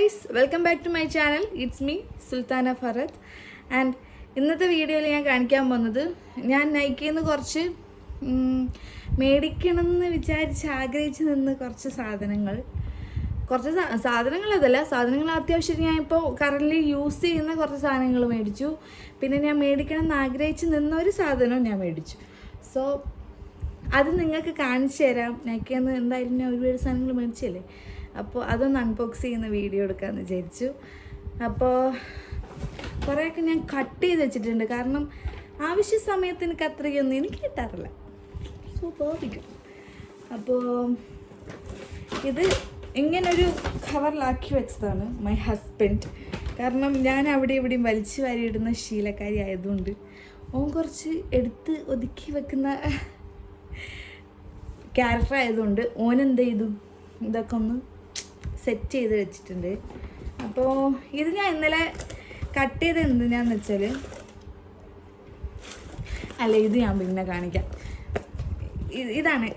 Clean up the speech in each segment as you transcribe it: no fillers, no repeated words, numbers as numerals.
Guys, welcome back to my channel. It's me Sultana Farad. And ഇന്നത്തെ വീഡിയോയിൽ ഞാൻ കാണിക്കാൻ പോകുന്നത് ഞാൻ നൈക്കിയിൽ നിന്ന് കുറച്ച് മേടിക്കണമെന്ന് വിചാരിച്ച് ആഗ്രഹിച്ച് നിന്ന് കുറച്ച് സാധനങ്ങൾ അത്യാവശ്യം ഞാൻ ഇപ്പോൾ കറൻ്റ് യൂസ് ചെയ്യുന്ന കുറച്ച് സാധനങ്ങൾ മേടിച്ചു. പിന്നെ ഞാൻ മേടിക്കണമെന്ന് ആഗ്രഹിച്ച് നിന്ന ഒരു സാധനവും ഞാൻ മേടിച്ചു. സോ അത് നിങ്ങൾക്ക് കാണിച്ചു തരാം. നൈക്കിയിൽ നിന്ന് എന്തായാലും ഞാൻ ഒരുപാട് സാധനങ്ങൾ മേടിച്ചല്ലേ, അപ്പോൾ അതൊന്ന് അൺബോക്സ് ചെയ്യുന്ന വീഡിയോ എടുക്കാമെന്ന് വിചാരിച്ചു. അപ്പോൾ കുറേയൊക്കെ ഞാൻ കട്ട് ചെയ്ത് വെച്ചിട്ടുണ്ട്, കാരണം ആവശ്യ സമയത്ത് എനിക്ക് അത്രയൊന്നും എനിക്ക് കിട്ടാറില്ല. സ്വാഭാവികം. അപ്പോൾ ഇത് ഇങ്ങനൊരു കവറിലാക്കി വെച്ചതാണ് മൈ ഹസ്ബൻഡ്. കാരണം ഞാൻ അവിടെ ഇവിടെയും വലിച്ചു വാരിയിടുന്ന ശീലക്കാരി ആയതുകൊണ്ട് ഓൻ കുറച്ച് എടുത്ത് ഒതുക്കി വെക്കുന്ന ക്യാരക്ടർ ആയതുകൊണ്ട് ഓൻ എന്ത് ചെയ്തു, ഇതൊക്കെ ഒന്ന് സെറ്റ് ചെയ്ത് വെച്ചിട്ടുണ്ട്. അപ്പോൾ ഇത് ഞാൻ ഇന്നലെ കട്ട് ചെയ്ത് എന്തിനാന്ന് വെച്ചാൽ, ഇത് ഞാൻ പിന്നെ കാണിക്കാം. ഇതാണ്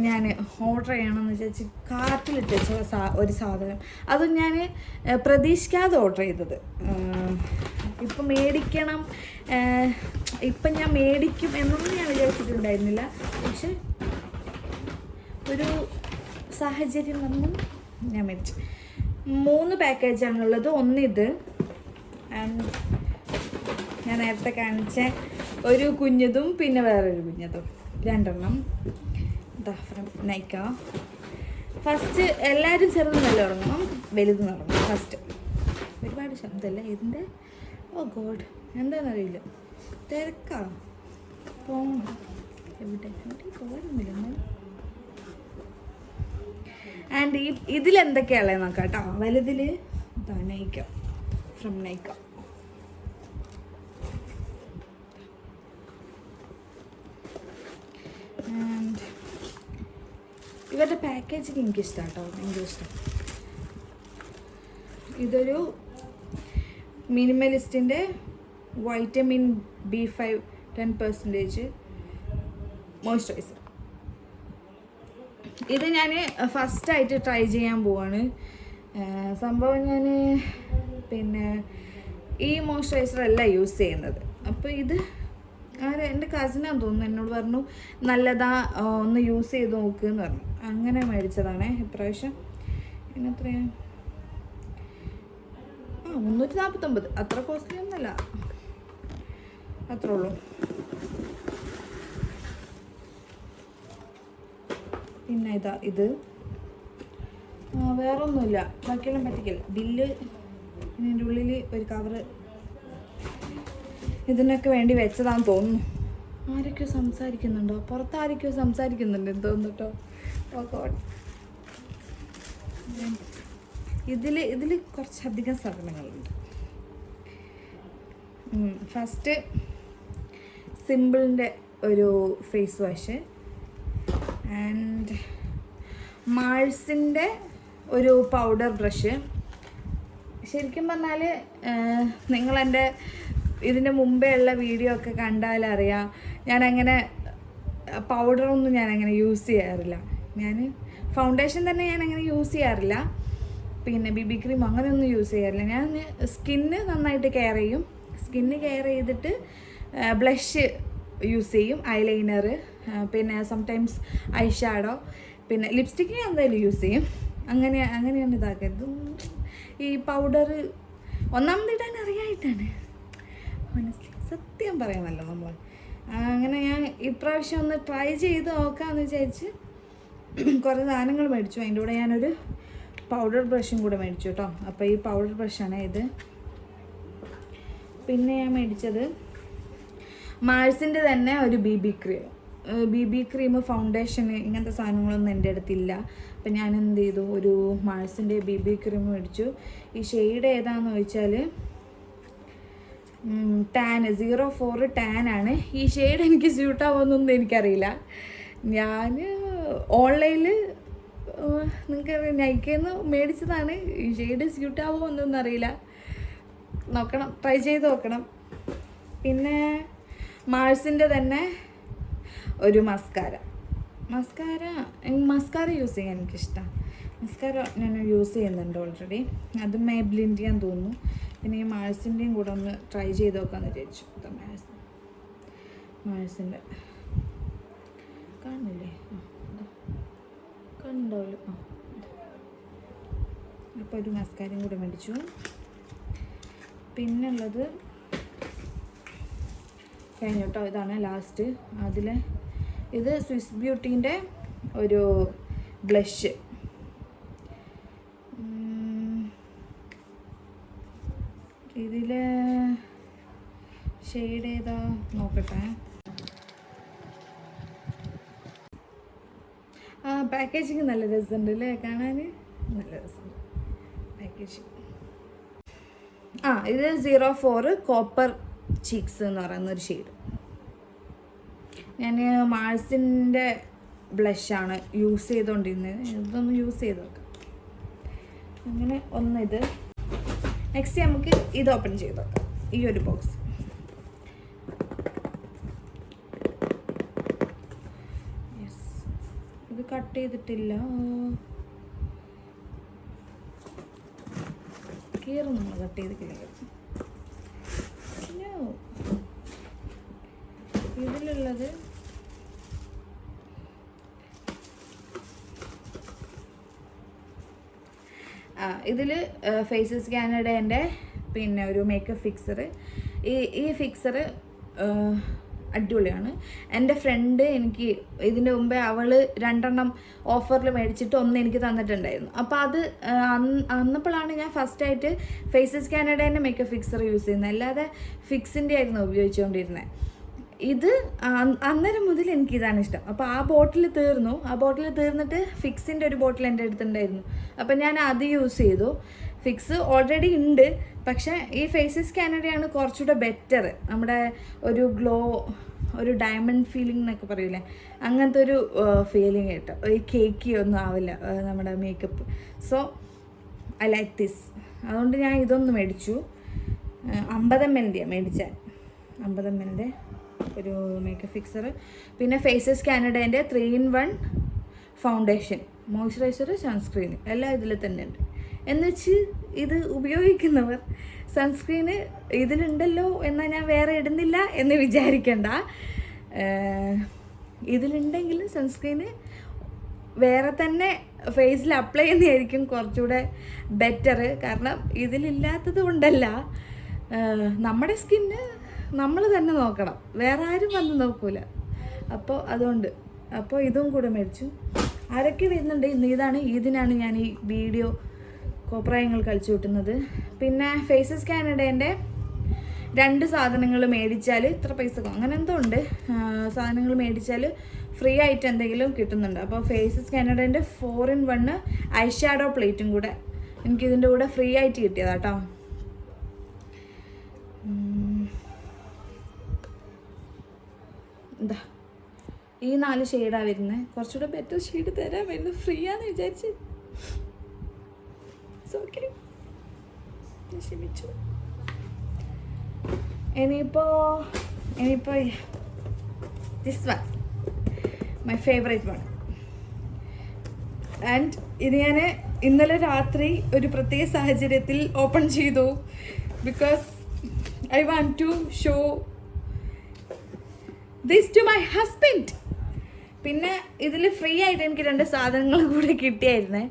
ഞാൻ ഓർഡർ ചെയ്യണമെന്ന് വിചാരിച്ച് കാർട്ടിലിട്ട് വെച്ച ഒരു സാധനം. അതും ഞാൻ പ്രതീക്ഷിക്കാതെ ഓർഡർ ചെയ്തത്. ഇപ്പം മേടിക്കണം, ഇപ്പം ഞാൻ മേടിക്കും എന്നൊന്നും ഞാൻ വിചാരിച്ചിട്ടുണ്ടായിരുന്നില്ല. പക്ഷെ ഒരു സാഹചര്യം വന്നു ഞാൻ മേടിച്ചു. 3 പാക്കേജാണുള്ളത്. ഒന്നിത്, ആൻഡ് ഞാൻ നേരത്തെ കാണിച്ച ഒരു കുഞ്ഞതും പിന്നെ വേറൊരു കുഞ്ഞതും, 2 എണ്ണം. ഫ്രം നൈക്ക. ഫസ്റ്റ് എല്ലാവരും ചെറുതെന്നല്ല തുടങ്ങണം, വലുത് തുടങ്ങണം ഫസ്റ്റ്. ഒരുപാട് ശബ്ദമല്ല ഇതിൻ്റെ. ഓ ഗോഡ്, എന്താണെന്നറിയില്ല, തിരക്കാ പോകണം. എവിടെ പോകുന്നില്ല. ആൻഡ് ഇതിലെന്തൊക്കെയാണല്ലേ നോക്കാം കേട്ടോ. വലുതിൽ നൈക്ക, ഫ്രം നൈക്ക. ആൻഡ് ഇവരുടെ പാക്കേജിങ് എനിക്കിഷ്ടം കേട്ടോ, ഭയങ്കര ഇഷ്ടം. ഇതൊരു മിനിമലിസ്റ്റിൻ്റെ വൈറ്റമിൻ B5 10% മോയ്സ്ചറൈസർ. ഇത് ഞാൻ ഫസ്റ്റായിട്ട് ട്രൈ ചെയ്യാൻ പോവാണ്. സംഭവം ഞാൻ പിന്നെ ഈ മോയ്സ്ചറൈസർ അല്ല യൂസ് ചെയ്യുന്നത്. അപ്പോൾ ഇത് എൻ്റെ കസിനാന്ന് തോന്നുന്നു എന്നോട് പറഞ്ഞു നല്ലതാ, ഒന്ന് യൂസ് ചെയ്ത് നോക്ക് എന്ന് പറഞ്ഞു. അങ്ങനെ മേടിച്ചതാണേ ഇപ്രാവശ്യം. എത്രയാണ്? 349. അത്ര കോസ്റ്റ്ലി ഒന്നുമല്ല, അത്രേ ഉള്ളൂ. പിന്നെ ഇത് വേറൊന്നുമില്ല, ബാക്കിയെല്ലാം പറ്റിക്കൽ. ബില്ല് ഇതിൻ്റെ ഉള്ളിൽ ഒരു കവറ് ഇതിനൊക്കെ വേണ്ടി വെച്ചതാന്ന് തോന്നുന്നു. ആരൊക്കെയോ സംസാരിക്കുന്നുണ്ടോ, പുറത്ത് ആരൊക്കെയോ സംസാരിക്കുന്നുണ്ട് തോന്നുന്നു കേട്ടോ. ഓ ഗോഡ്. ഇതിൽ കുറച്ചധികം സാധനങ്ങളുണ്ട്. ഫസ്റ്റ് സിമ്പിളിൻ്റെ ഒരു ഫേസ് വാഷ്, ആൻഡ് മാൾസിൻ്റെ ഒരു പൗഡർ ബ്രഷ്. ശരിക്കും പറഞ്ഞാൽ നിങ്ങളെൻ്റെ ഇതിൻ്റെ മുമ്പേ ഉള്ള വീഡിയോ ഒക്കെ കണ്ടാലറിയാം, ഞാനങ്ങനെ പൗഡറൊന്നും ഞാനങ്ങനെ യൂസ് ചെയ്യാറില്ല. ഞാൻ ഫൗണ്ടേഷൻ തന്നെ ഞാനങ്ങനെ യൂസ് ചെയ്യാറില്ല. പിന്നെ BB ക്രീം അങ്ങനെയൊന്നും യൂസ് ചെയ്യാറില്ല. ഞാൻ സ്കിന്ന് നന്നായിട്ട് കെയർ ചെയ്യും. സ്കിന്ന് കെയർ ചെയ്തിട്ട് ബ്ലഷ് യൂസ് ചെയ്യും, ഐലൈനർ, പിന്നെ സംടൈംസ് ഐ ഷാഡോ, പിന്നെ ലിപ്സ്റ്റിക്ക് ഞാൻ എന്തായാലും യൂസ് ചെയ്യും. അങ്ങനെയാണ് ഇതാക്കരുത്. ഈ പൗഡർ ഒന്നാമതിടാൻ അറിയായിട്ടാണ്, മനസ്സിലായി, സത്യം പറയാമല്ലോ നമ്മൾ. അങ്ങനെ ഞാൻ ഇപ്രാവശ്യം ഒന്ന് ട്രൈ ചെയ്ത് നോക്കാമെന്ന് വിചാരിച്ച് കുറേ സാധനങ്ങൾ മേടിച്ചു. അതിൻ്റെ കൂടെ ഞാനൊരു പൗഡർ ബ്രഷും കൂടെ മേടിച്ചു കേട്ടോ. അപ്പോൾ ഈ പൗഡർ ബ്രഷാണ് ഇത്. പിന്നെ ഞാൻ മേടിച്ചത് മാൾസിൻ്റെ തന്നെ ഒരു BB ക്രീം ഫൗണ്ടേഷന് ഇങ്ങനത്തെ സാധനങ്ങളൊന്നും എൻ്റെ അടുത്തില്ല. അപ്പം ഞാൻ എന്ത് ചെയ്തു, ഒരു മാൾസിൻ്റെ BB ക്രീം മേടിച്ചു. ഈ ഷെയ്ഡ് ഏതാണെന്ന് ചോദിച്ചാൽ ടാൻ 04 ടാൻ ആണ്. ഈ ഷെയ്ഡ് എനിക്ക് സ്യൂട്ടാവുമെന്നൊന്നും എനിക്കറിയില്ല. ഞാൻ ഓൺലൈനിൽ നിങ്ങൾക്ക് നൈക്കയിൽ നിന്ന് മേടിച്ചതാണ്. ഈ ഷെയ്ഡ് സ്യൂട്ടാവുമോ എന്നൊന്നും അറിയില്ല, നോക്കണം, ട്രൈ ചെയ്ത് നോക്കണം. പിന്നെ മാൾസിൻ്റെ തന്നെ ഒരു മസ്കാര യൂസ് ചെയ്യാൻ എനിക്കിഷ്ടമാണ്. മസ്കാര ഞാൻ യൂസ് ചെയ്യുന്നുണ്ട് ഓൾറെഡി. അത് മേബ്ലിൻ്റെയാന്ന് തോന്നുന്നു. പിന്നെ ഈ മാഴ്സിൻ്റെയും കൂടെ ഒന്ന് ട്രൈ ചെയ്ത് നോക്കാമെന്ന് വിചാരിച്ചു. മാഴ്സിൻ്റെ കാണുന്നില്ലേ? കണ്ടുണ്ടാവില്ല. അപ്പോൾ ഒരു മസ്കാരയും കൂടെ മേടിച്ചു. പിന്നുള്ളത് കഴിഞ്ഞു കേട്ടോ. ഇതാണ് ലാസ്റ്റ്. ഇത് സ്വിസ് ബ്യൂട്ടീൻ്റെ ഒരു ബ്ലഷ്. ഇതിൽ ഷെയ്ഡ് ഏതാ നോക്കട്ടെ. പാക്കേജിങ് നല്ല രസമുണ്ട് അല്ലേ കാണാൻ? നല്ല രസമുണ്ട് പാക്കേജിങ്. ഇത് 04 കോപ്പർ ചീക്സ് എന്ന് പറയുന്നൊരു ഷെയ്ഡ്. ഞാൻ മാഴ്സിൻ്റെ ബ്ലഷാണ് യൂസ് ചെയ്തുകൊണ്ടിരുന്നത്. ഇതൊന്ന് യൂസ് ചെയ്ത് നോക്കാം. അങ്ങനെ ഒന്നിത്. നെക്സ്റ്റ് നമുക്ക് ഇത് ഓപ്പൺ ചെയ്ത് നോക്കാം. ഈ ഒരു ബോക്സ്. യെസ്, ഇത് കട്ട് ചെയ്തിട്ടില്ല. കീറും നമ്മൾ കട്ട് ചെയ്തിട്ടില്ല. ഇതിലുള്ളത് ഇതിൽ ഫേസസ് കാനഡേൻ്റെ പിന്നെ ഒരു മേക്കപ്പ് ഫിക്സർ. ഈ ഫിക്സർ അടിപൊളിയാണ്. എൻ്റെ ഫ്രണ്ട് എനിക്ക് ഇതിൻ്റെ മുമ്പേ അവൾ 2 ഓഫറിൽ മേടിച്ചിട്ട് 1 എനിക്ക് തന്നിട്ടുണ്ടായിരുന്നു. അപ്പോൾ അത് അന്നപ്പോഴാണ് ഞാൻ ഫസ്റ്റായിട്ട് ഫേസസ് കാനഡേൻ്റെ മേക്കപ്പ് ഫിക്സർ യൂസ് ചെയ്യുന്നത്. അല്ലാതെ ഫിക്സിൻ്റെ ആയിരുന്നു ഉപയോഗിച്ചുകൊണ്ടിരുന്നത്. ഇത് അന്നേരം മുതൽ എനിക്കിതാണ് ഇഷ്ടം. അപ്പോൾ ആ ബോട്ടിൽ തീർന്നിട്ട് ഫിക്സിൻ്റെ ഒരു ബോട്ടിൽ എൻ്റെ അടുത്തുണ്ടായിരുന്നു. അപ്പോൾ ഞാൻ അത് യൂസ് ചെയ്തു. ഫിക്സ് ഓൾറെഡി ഉണ്ട്, പക്ഷേ ഈ ഫേസസ് കാനഡയാണ് കുറച്ചുകൂടെ ബെറ്റർ. നമ്മുടെ ഒരു ഗ്ലോ, ഒരു ഡയമണ്ട് ഫീലിംഗ് എന്നൊക്കെ പറയില്ലേ, അങ്ങനത്തെ ഒരു ഫീലിംഗ് കിട്ടും. ഈ കേക്കി ഒന്നും ആവില്ല നമ്മുടെ makeup. So I like this. അതുകൊണ്ട് ഞാൻ ഇതൊന്ന് മേടിച്ചു. 50 ml മേടിച്ചാൽ 50 ml ഒരു മേക്കപ്പ് ഫിക്സർ. പിന്നെ ഫേസസ് കാനഡേൻ്റെ 3-in-1 ഫൗണ്ടേഷൻ, മോയ്സ്ചറൈസർ, സൺസ്ക്രീൻ എല്ലാം ഇതിൽ തന്നെ ഉണ്ട്. എന്നുവെച്ച് ഇത് ഉപയോഗിക്കുന്നവർ സൺസ്ക്രീന് ഇതിലുണ്ടല്ലോ എന്നാൽ ഞാൻ വേറെ ഇടുന്നില്ല എന്ന് വിചാരിക്കണ്ട. ഇതിലുണ്ടെങ്കിലും സൺസ്ക്രീന് വേറെ തന്നെ ഫേസിൽ അപ്ലൈ ചെയ്യുന്നതായിരിക്കും കുറച്ചുകൂടെ ബെറ്റർ. കാരണം ഇതിലില്ലാത്തത് കൊണ്ടല്ല, നമ്മുടെ സ്കിന്ന് നമ്മൾ തന്നെ നോക്കണം, വേറെ ആരും വന്ന് നോക്കൂല. അപ്പോൾ അതുകൊണ്ട് ഇതും കൂടെ മേടിച്ചു. ആരൊക്കെ വരുന്നുണ്ട് ഇതാണ് ഇതിനാണ് ഞാൻ ഈ വീഡിയോ കോപ്രായങ്ങൾ കളിച്ചു കൂട്ടുന്നത്. പിന്നെ ഫേസസ് കാനഡേൻ്റെ 2 സാധനങ്ങൾ മേടിച്ചാൽ ഇത്ര പൈസ അങ്ങനെ എന്തോ ഉണ്ട്. സാധനങ്ങൾ മേടിച്ചാൽ ഫ്രീ ആയിട്ട് എന്തെങ്കിലും കിട്ടുന്നുണ്ട്. അപ്പോൾ ഫേസസ് കാനഡേൻ്റെ 4-in-1 ഐ ഷാഡോ പ്ലേറ്റും കൂടെ എനിക്കിതിൻ്റെ കൂടെ ഫ്രീ ആയിട്ട് കിട്ടിയതാട്ടോ. എന്താ ഈ 4 ഷെയ്ഡാണ് വരുന്നത്. കുറച്ചുകൂടെ ബെറ്റർ ഷെയ്ഡ് തരാൻ വരുന്നത് ഫ്രീ ആണെന്ന് വിചാരിച്ച് ഓക്കെ ക്ഷമിച്ചു. ഇനിയിപ്പോൾ this one my favourite one. And ഇത് ഞാൻ ഇന്നലെ രാത്രി ഒരു പ്രത്യേക സാഹചര്യത്തിൽ ഓപ്പൺ ചെയ്തു. Because I want to show this to my husband. പിന്നെ ഇതിൽ ഫ്രീ ആയിട്ട് എനിക്ക് 2 സാധനങ്ങൾ കൂടെ കിട്ടിയായിരുന്നേ.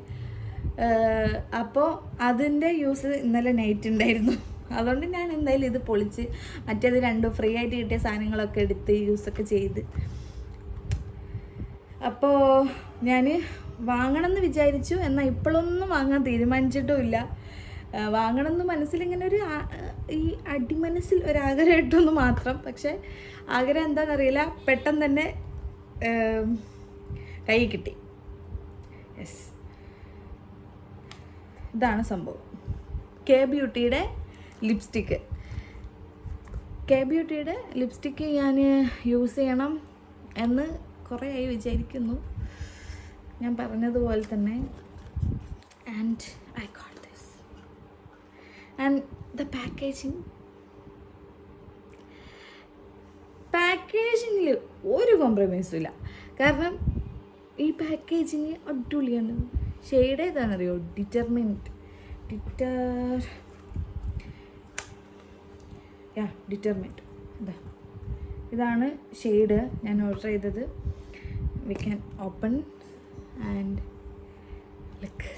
അപ്പോൾ അതിൻ്റെ യൂസ് ഇന്നലെ നൈറ്റ് ഉണ്ടായിരുന്നു. അതുകൊണ്ട് ഞാൻ എന്തായാലും ഇത് പൊളിച്ച് മറ്റേത് 2 ഫ്രീ ആയിട്ട് കിട്ടിയ സാധനങ്ങളൊക്കെ എടുത്ത് യൂസൊക്കെ ചെയ്ത്. അപ്പോൾ ഞാൻ വാങ്ങണമെന്ന് വിചാരിച്ചു, എന്നാൽ ഇപ്പോഴൊന്നും വാങ്ങാൻ തീരുമാനിച്ചിട്ടുമില്ല. വാങ്ങണമെന്ന് മനസ്സിലിങ്ങനെ ഒരു ഈ അടിമനസ്സിൽ ഒരാഗ്രഹം ഇട്ടൊന്ന് മാത്രം. പക്ഷേ ആഗ്രഹം എന്താണെന്നറിയില്ല, പെട്ടെന്ന് തന്നെ കൈ കിട്ടി. യെസ്, ഇതാണ് സംഭവം. കെ ബ്യൂട്ടിയുടെ ലിപ്സ്റ്റിക്ക് ഞാൻ യൂസ് ചെയ്യണം എന്ന് കുറേ ആയി വിചാരിക്കുന്നു, ഞാൻ പറഞ്ഞതുപോലെ തന്നെ. And I got this. And the പാക്കേജിങ്ങിൽ ഒരു കോംപ്രമൈസും ഇല്ല. കാരണം ഈ പാക്കേജിങ് അടിപൊളിയാണ്. ഷെയ്ഡ് ഏതാണെന്നറിയോ? ഡിറ്റർമിൻറ്റ്. ഇതാണ് ഷെയ്ഡ് ഞാൻ ഓർഡർ ചെയ്തത്. We can open and look.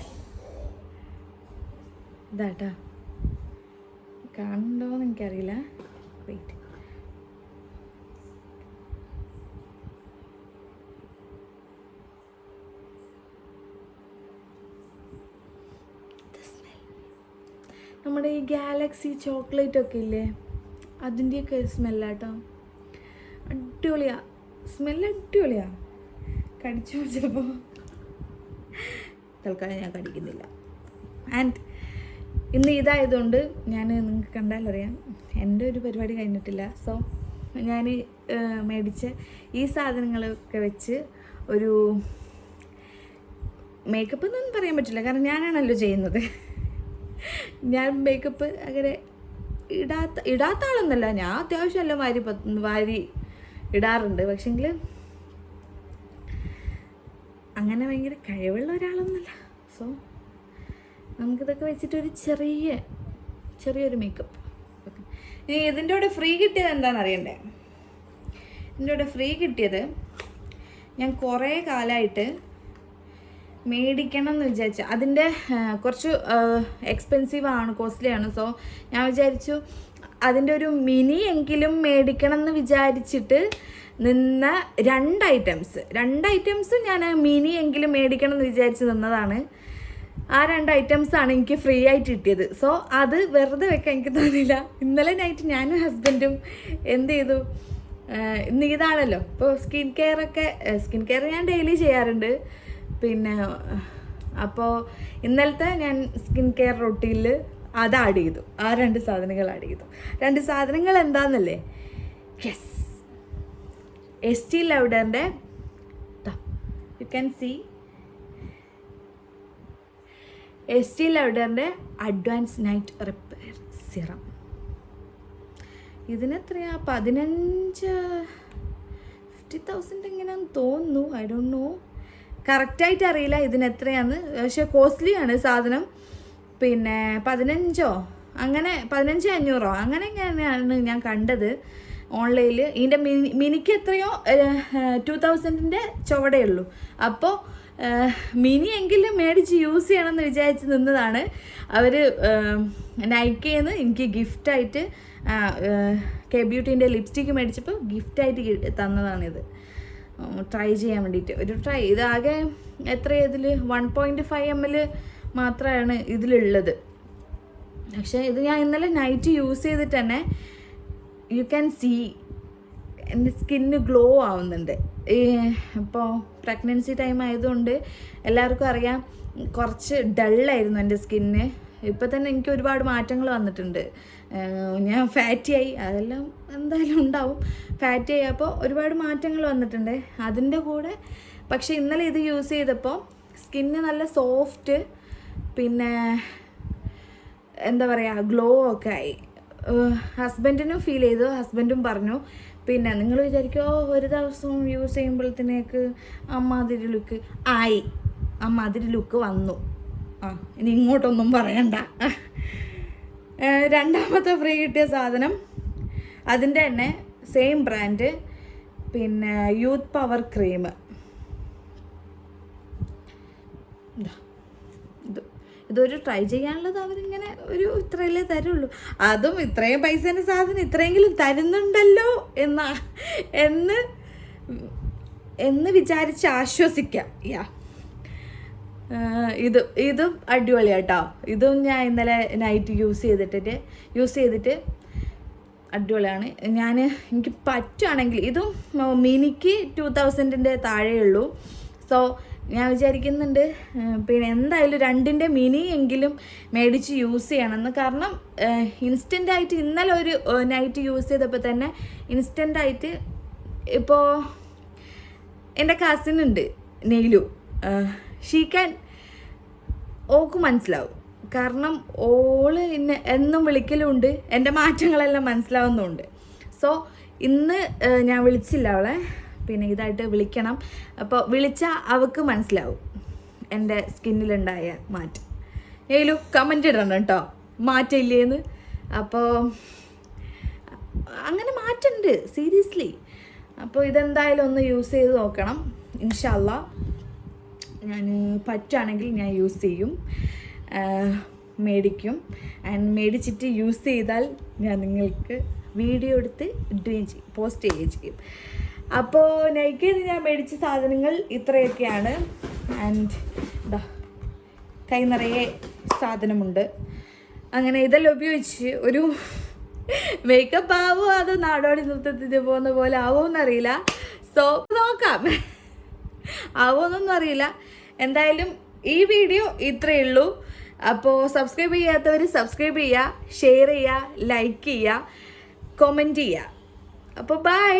ഇതാട്ടാ, കാണുന്നുണ്ടോയെന്ന് എനിക്കറിയില്ല. വെയിറ്റ്, നമ്മുടെ ഈ ഗാലക്സി ചോക്ലേറ്റ് ഒക്കെ ഇല്ലേ, അതിൻ്റെയൊക്കെ സ്മെല്ലാട്ടോ. അടിപൊളിയാ, സ്മെല്ല് അടിപൊളിയാ. കടിച്ചു ചിലപ്പോൾ, തൽക്കാലം ഞാൻ കടിക്കുന്നില്ല. ആൻഡ് ഇന്ന് ഇതായതുകൊണ്ട് ഞാൻ, നിങ്ങൾക്ക് കണ്ടാലറിയാം എൻ്റെ ഒരു പരിപാടി കഴിഞ്ഞിട്ടില്ല. സോ ഞാൻ മേടിച്ച ഈ സാധനങ്ങളൊക്കെ വെച്ച് ഒരു മേക്കപ്പ് എന്നൊന്നും പറയാൻ പറ്റില്ല, കാരണം ഞാനാണല്ലോ ചെയ്യുന്നത്. ഞാൻ മേക്കപ്പ് അങ്ങനെ ഇടാത്ത ആളൊന്നുമല്ല. ഞാൻ അത്യാവശ്യം എല്ലാം വാരി ഇടാറുണ്ട്. പക്ഷെങ്കിൽ അങ്ങനെ ഭയങ്കര കഴിവുള്ള ഒരാളൊന്നുമല്ല. സോ നമുക്കിതൊക്കെ വെച്ചിട്ടൊരു ചെറിയൊരു മേക്കപ്പ്. ഇനി ഇതിൻ്റെ കൂടെ ഫ്രീ കിട്ടിയത് എന്താണെന്ന് അറിയണ്ടേ? ഇതിൻ്റെ കൂടെ ഫ്രീ കിട്ടിയത് ഞാൻ കുറേ കാലമായിട്ട് മേടിക്കണം എന്ന് വിചാരിച്ചു. അതിൻ്റെ കുറച്ച് എക്സ്പെൻസീവാണ്, കോസ്റ്റ്ലിയാണ്. സോ ഞാൻ വിചാരിച്ചു അതിൻ്റെ ഒരു മിനി എങ്കിലും മേടിക്കണം എന്ന് വിചാരിച്ചിട്ട് നിന്ന രണ്ട് ഐറ്റംസ് ഞാൻ മിനി എങ്കിലും മേടിക്കണം എന്ന് വിചാരിച്ച് നിന്നതാണ്. ആ 2 ഐറ്റംസാണ് എനിക്ക് ഫ്രീ ആയിട്ട് കിട്ടിയത്. സോ അത് വെറുതെ വെക്കാൻ എനിക്ക് തോന്നില്ല. ഇന്നലെ നൈറ്റ് ഞാനും ഹസ്ബൻഡും എന്ത് ചെയ്തു, ഇന്ന് ഇതാണല്ലോ ഇപ്പോൾ സ്കിൻ കെയർ ഞാൻ ഡെയിലി ചെയ്യാറുണ്ട്. പിന്നെ അപ്പോൾ ഇന്നലത്തെ ഞാൻ സ്കിൻ കെയർ റൊട്ടീനിൽ അത് ആഡ് ചെയ്തു. ആ 2 സാധനങ്ങൾ ആഡ് ചെയ്തു. 2 സാധനങ്ങൾ എന്താണെന്നല്ലേ? യെസ്, എസ്റ്റീ ലൗഡറിൻ്റെ യു ക്യാൻ സീ എസ്റ്റീ ലൗഡറിൻ്റെ അഡ്വാൻസ് നൈറ്റ് റിപ്പയർ സിറം. ഇതിനെത്രയാ? 50,000 എങ്ങനെയാണെന്ന് തോന്നുന്നു. ഐ ഡോണ്ട് നോ, കറക്റ്റായിട്ട് അറിയില്ല ഇതിനെത്രയാന്ന്. പക്ഷെ കോസ്റ്റ്ലിയാണ് സാധനം. പിന്നെ 15,500 അങ്ങനെ തന്നെയാണ് ഞാൻ കണ്ടത് ഓൺലൈനിൽ. ഇതിൻ്റെ മിനിക്ക് എത്രയോ 2,000-ൻ്റെ ചുവടേ അപ്പോൾ മിനി എങ്കിലും മേടിച്ച് യൂസ് ചെയ്യണമെന്ന് വിചാരിച്ച് നിന്നതാണ്. അവർ നൈക്കയിൽ നിന്ന് എനിക്ക് ഗിഫ്റ്റായിട്ട് K-Beautyൻ്റെ ലിപ്സ്റ്റിക്ക് മേടിച്ചപ്പോൾ ഗിഫ്റ്റായിട്ട് തന്നതാണിത്, ട്രൈ ചെയ്യാൻ വേണ്ടിയിട്ട്. ഇതാകെ ഇതിൽ 1.5 ml മാത്രമാണ് ഇതിലുള്ളത്. പക്ഷേ ഇത് ഞാൻ ഇന്നലെ നൈറ്റ് യൂസ് ചെയ്തിട്ട് തന്നെ യു ക്യാൻ സീ എൻ്റെ സ്കിന്ന് ഗ്ലോ ആവുന്നുണ്ട്. ഇപ്പോൾ പ്രഗ്നൻസി ടൈം ആയതുകൊണ്ട് എല്ലാവർക്കും അറിയാം, കുറച്ച് ഡള്ളായിരുന്നു എൻ്റെ സ്കിന്ന്. ഇപ്പോൾ തന്നെ എനിക്ക് ഒരുപാട് മാറ്റങ്ങൾ വന്നിട്ടുണ്ട്. ഞാൻ ഫാറ്റിയായി, അതെല്ലാം എന്തായാലും ഉണ്ടാവും. ഫാറ്റിയായി, അപ്പോൾ ഒരുപാട് മാറ്റങ്ങൾ വന്നിട്ടുണ്ട് അതിൻ്റെ കൂടെ. പക്ഷേ ഇന്നലെ ഇത് യൂസ് ചെയ്തപ്പോൾ സ്കിന്ന് നല്ല സോഫ്റ്റ്, പിന്നെ എന്താ പറയുക, ഗ്ലോ ഒക്കെ ആയി. ഹസ്ബൻഡിനും ഫീൽ ചെയ്തു. ഹസ്ബൻഡും പറഞ്ഞു, പിന്നെ നിങ്ങൾ വിചാരിക്കുമോ ഒരു ദിവസം യൂസ് ചെയ്യുമ്പോഴത്തേക്ക് അമ്മാതിരി ലുക്ക് വന്നു. ഇനി ഇങ്ങോട്ടൊന്നും പറയണ്ട. രണ്ടാമത്തെ ഫ്രീ കിട്ടിയ സാധനം അതിൻ്റെ തന്നെ സെയിം ബ്രാൻഡ്, പിന്നെ യൂത്ത് പവർ ക്രീം. ഇതൊരു ട്രൈ ചെയ്യാനുള്ളത് അവരിങ്ങനെ ഇത്രയല്ലേ തരുള്ളൂ. അതും ഇത്രയും പൈസേൻ്റെ സാധനം ഇത്രയെങ്കിലും തരുന്നുണ്ടല്ലോ എന്ന് വിചാരിച്ച് ആശ്വസിക്കാം. ഇതും അടിപൊളിയാട്ടോ. ഇതും ഞാൻ ഇന്നലെ നൈറ്റ് യൂസ് ചെയ്തിട്ട് അടിപൊളിയാണ്. എനിക്ക് പറ്റുകയാണെങ്കിൽ ഇതും മിനിക്ക് 2,000-ൻ്റെ താഴെയുള്ളൂ. സോ ഞാൻ വിചാരിക്കുന്നുണ്ട് പിന്നെ എന്തായാലും 2-ൻ്റെ മിനി എങ്കിലും മേടിച്ച് യൂസ് ചെയ്യണമെന്ന്. കാരണം ഇൻസ്റ്റൻ്റായിട്ട് ഇന്നലെ ഒരു നൈറ്റ് യൂസ് ചെയ്തപ്പോൾ തന്നെ ഇൻസ്റ്റൻ്റായിട്ട് ഇപ്പോൾ എൻ്റെ കസിനുണ്ട് നെയിലു, ഓക്ക് മനസ്സിലാവും. കാരണം ഓള് എന്നെ എന്നും വിളിക്കലുണ്ട്, എൻ്റെ മാറ്റങ്ങളെല്ലാം മനസ്സിലാവുന്നുണ്ട്. സോ ഇന്ന് ഞാൻ വിളിച്ചില്ല അവളെ, പിന്നെ ഇതായിട്ട് വിളിക്കണം. അപ്പോൾ വിളിച്ചാൽ അവൾക്ക് മനസ്സിലാവും എൻ്റെ സ്കിന്നിലുണ്ടായ മാറ്റം. ഏലും കമൻ്റ് ഇടണം കേട്ടോ, മാറ്റമില്ലേന്ന്. അപ്പോൾ അങ്ങനെ മാറ്റമുണ്ട് സീരിയസ്ലി. അപ്പോൾ ഇതെന്തായാലും ഒന്ന് യൂസ് ചെയ്ത് നോക്കണം. ഇൻഷാ അല്ലാ ഞാൻ പറ്റുകയാണെങ്കിൽ ഞാൻ യൂസ് ചെയ്യും, മേടിക്കും. ആൻഡ് മേടിച്ചിട്ട് യൂസ് ചെയ്താൽ ഞാൻ നിങ്ങൾക്ക് വീഡിയോ എടുത്ത് ഇടുകയും ചെയ്യും, പോസ്റ്റ് ചെയ്യുകയും ചെയ്യും. അപ്പോൾ നൈക്കയിൽ ഞാൻ മേടിച്ച സാധനങ്ങൾ ഇത്രയൊക്കെയാണ്. ആൻഡ് ഇതാ കൈ നിറയെ സാധനമുണ്ട്. അങ്ങനെ ഇതെല്ലാം ഉപയോഗിച്ച് ഒരു മേക്കപ്പ് ആവോ അതോ നാടോടി നൃത്തത്തിന് പോകുന്ന പോലെ ആവോന്നറിയില്ല. സോ നോക്കാം, ആവോന്നൊന്നും അറിയില്ല. എന്തായാലും ഈ വീഡിയോ ഇത്രയേ ഉള്ളൂ. അപ്പോൾ സബ്സ്ക്രൈബ് ചെയ്യാത്തവർ സബ്സ്ക്രൈബ് ചെയ്യുക, ഷെയർ ചെയ്യുക, ലൈക്ക് ചെയ്യുക, കമൻറ്റ് ചെയ്യുക. അപ്പോൾ ബൈ.